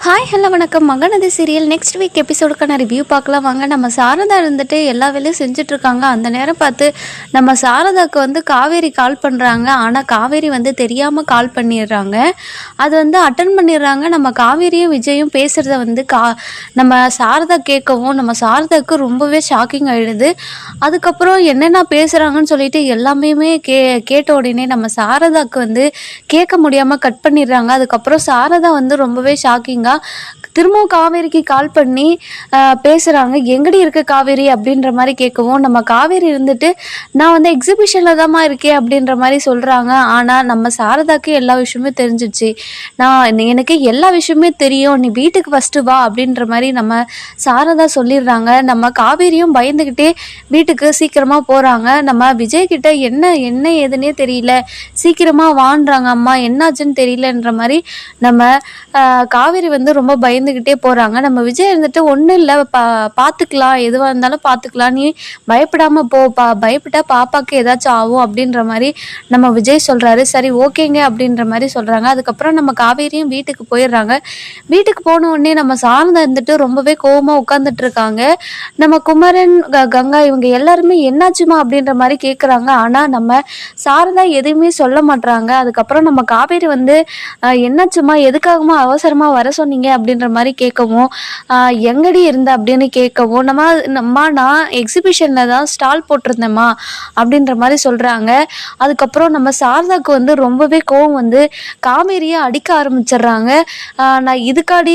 Hi hello வணக்கம். Mahanadi serial next week எபிசோடுக்கான review பார்க்கலாம் வாங்க. நம்ம சாரதா இருந்துட்டு எல்லா வேலையும் செஞ்சிட்ருக்காங்க. அந்த நேரம் பார்த்து நம்ம சாரதாவுக்கு காவேரி கால் பண்ணுறாங்க. ஆனால் காவேரி தெரியாமல் கால் பண்ணிடுறாங்க. அது அட்டன் பண்ணிடுறாங்க. நம்ம காவேரியும் விஜயும் பேசுகிறத நம்ம சாரதா கேட்கவும் நம்ம சாரதாவுக்கு ரொம்பவே ஷாக்கிங் ஆகிடுது. அதுக்கப்புறம் என்னென்ன பேசுகிறாங்கன்னு சொல்லிட்டு எல்லாமே கேட்ட உடனே நம்ம சாரதாவுக்கு கேட்க முடியாமல் கட் பண்ணிடுறாங்க. அதுக்கப்புறம் சாரதா ரொம்பவே ஷாக்கிங்காக திரும்பவும் காவேரிக்கு கால் பண்ணி பேசுகிறாங்க. எங்கடி இருக்க காவேரி அப்படின்ற மாதிரி கேட்கவும் நம்ம காவேரி இருந்துட்டு நான் எக்ஸிபிஷனில் தான்மா இருக்கேன் அப்படின்ற மாதிரி சொல்கிறாங்க. ஆனால் நம்ம சாரதாக்கு எல்லா விஷயமே தெரிஞ்சிச்சு. எனக்கு எல்லா விஷயமே தெரியும், நீ வீட்டுக்கு ஃபஸ்ட்டு வா அப்படின்ற மாதிரி நம்ம சாரதா சொல்லிடுறாங்க. நம்ம காவேரியும் பயந்துக்கிட்டே வீட்டுக்கு சீக்கிரமாக போகிறாங்க. நம்ம விஜய்கிட்ட என்ன ஏதுன்னே தெரியல, சீக்கிரமாக வாண்டுறாங்க. அம்மா என்னாச்சுன்னு தெரியலன்ற மாதிரி நம்ம காவேரி ரொம்ப பயந்துக்கிட்டே போகிறாங்க. நம்ம விஜய் இருந்துட்டு ஒன்றும் இல்லை, பார்த்துக்கலாம், எதுவாக இருந்தாலும் பார்த்துக்கலாம், நீ பயப்படாமல் போப்பா, பயப்பட்டா பாப்பாவுக்கு ஏதாச்சும் ஆகும் அப்படின்ற மாதிரி நம்ம விஜய் சொல்கிறாரு. சரி ஓகேங்க அப்படின்ற மாதிரி சொல்கிறாங்க. அதுக்கப்புறம் நம்ம காவேரியும் வீட்டுக்கு போயிடுறாங்க. வீட்டுக்கு போன உடனே நம்ம சாரதா இருந்துட்டு ரொம்பவே கோவமாக உட்காந்துட்டு இருக்காங்க. நம்ம குமரன் கங்கா இவங்க எல்லாருமே என்னாச்சுமா அப்படின்ற மாதிரி கேட்குறாங்க. ஆனால் நம்ம சாரதா எதுவுமே சொல்ல மாட்றாங்க. அதுக்கப்புறம் நம்ம காவேரி என்னாச்சுமா, எதுக்காகமா அவசரமாக வர சொன்னீங்க அப்படின்ற மாதிரி கேட்கவும், எங்கடி இருந்த அப்படின்னு கேட்கவும், நான் எக்ஸிபிஷனில் தான் ஸ்டால் போட்டிருந்தேம்மா அப்படின்ற மாதிரி சொல்கிறாங்க. அதுக்கப்புறம் நம்ம சாரதாவுக்கு ரொம்பவே கோவம் காவேரியை அடிக்க ஆரம்பிச்சிடுறாங்க. நான் இதுக்காடி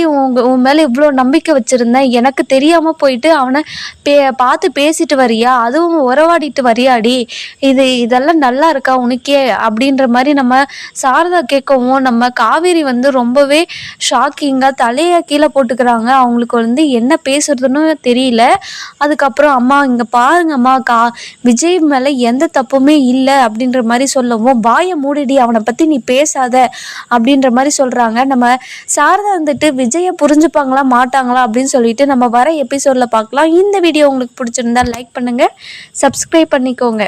உன் மேலே இவ்வளோ நம்பிக்கை வச்சுருந்தேன், எனக்கு தெரியாமல் போயிட்டு அவனை பார்த்து பேசிட்டு வரியா, அதுவும் உறவாடிட்டு வரியாடி, இதெல்லாம் நல்லா இருக்கா உனக்கே அப்படின்ற மாதிரி நம்ம சாரதா கேட்கவும், நம்ம காவேரி ரொம்பவே ஷாக்கிங்காக தலையை கீழே போட்டுக்கிறாங்க. அவங்களுக்கு என்ன பேசுறதுன்னு தெரியல. அதுக்கப்புறம் அம்மா இங்கே பாருங்கம்மா, விஜய் மேலே எந்த தப்புமே இல்லை அப்படின்ற மாதிரி சொல்லவும், வாயை மூடிடி, அவனை பற்றி நீ பேசாத அப்படின்ற மாதிரி சொல்கிறாங்க. நம்ம சாரதா விஜயை புரிஞ்சுப்பாங்களா மாட்டாங்களா அப்படின்னு சொல்லிட்டு நம்ம வர எபிசோடில் பார்க்கலாம். இந்த வீடியோ உங்களுக்கு பிடிச்சிருந்தா லைக் பண்ணுங்கள், சப்ஸ்கிரைப் பண்ணிக்கோங்க.